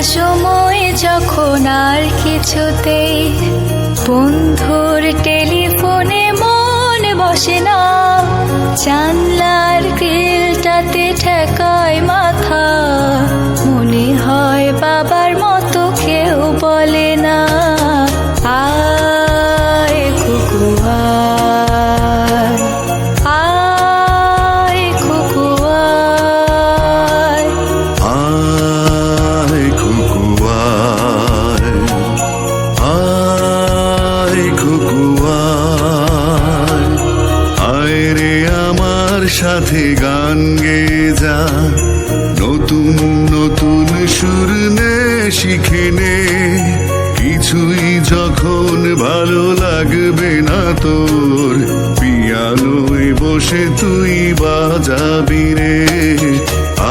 সময় যখন আর কিছুতেই বন্ধুর টেলিফোনে মন বসে না, জানলার গ্রিলটাতে ঠেকায় মাথা, মনে হয় বাবার মতো কেউ বলে না, আয় কুকু আয়, আয় কুকু আয়, আয় কুকু আয়, আয় কুকু আয়, আয় রে আমার সাথে গান গেয়ে যা, নতুন নতুন সুর নে শিখে নে, কিছুই যখন ভালো লাগবে না তোর, পিয়ানোয় বসে তুই বাজাবি রে,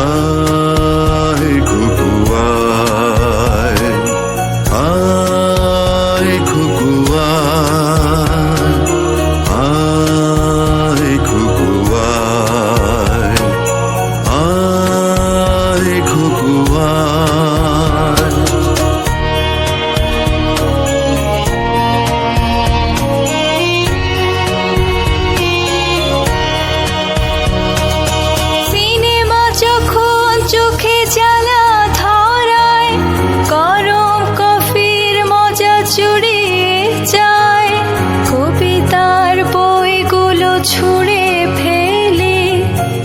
আয় কুকু আয়, আয় কুকু আয়, আয় কুকু আয়, আয় কুকু আয়। সিনেমা যখন চোখে জ্বালা ধরায়, গরম কফির মজা চুরিয়ে যায়, কবিতার বইগুলো ছুঁড়ে ফেলে,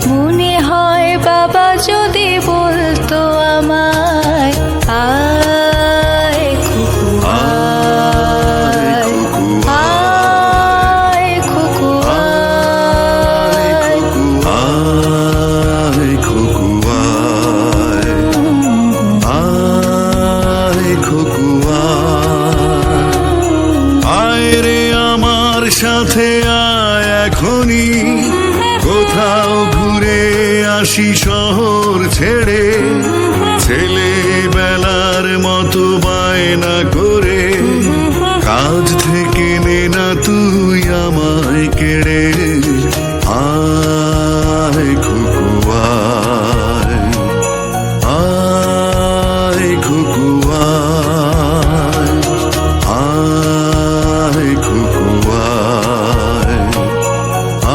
মনে হয় বাবা যদি বলতো আমায়, আয় কুকু আয়, আয় কুকু আয়, আয় কুকু আয়, আয় কুকু আয়, আয় রে আমার সাথে আয় এখনই, কোথাও ঘুরে আসি শহর ছেড়ে, ছেলেবেলার মতো বায়না করে, কাজ থেকে নে না তুই আমায় কেড়ে, আয় কুকু আয়, আয় কুকু আয়, আয় কুকু আয়,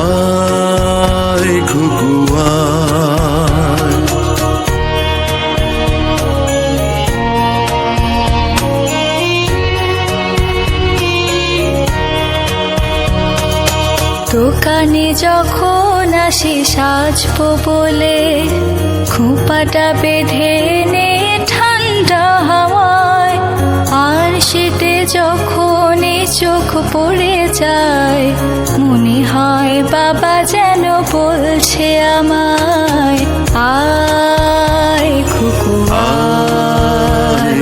আয় কুকু আয়। দোকানে যখন আসি সাজবো বলে, খোঁপাটা বেঁধে নে ঠান্ডা হাওয়ায়, আর শীতে যখন চোখ পড়ে যায়, মনে হয় বাবা যেন বলছে আমায়, আয় কুকু আয়,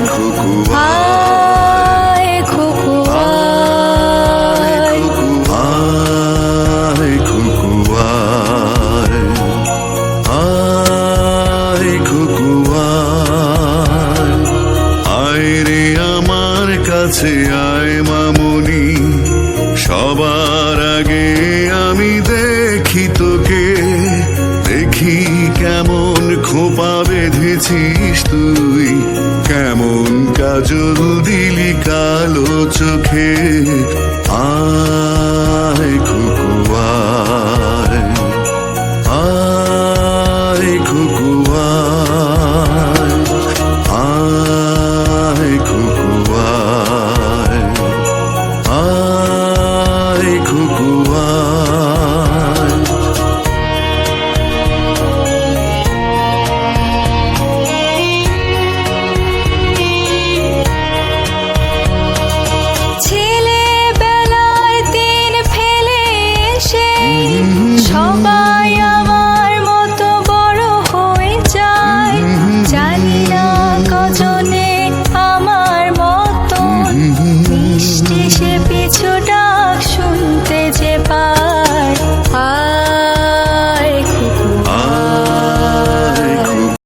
আয় কুকু আয়, আয় কুকু আয়, আয় কুকু আয়, আয় রে আমার কাছে আয় মামুনি, সবার আগে আমি দেখি তোকে, দেখি কেমন খোপা বেঁধেছিস তুই, কেমন কাজল দিলি কালো চোখে,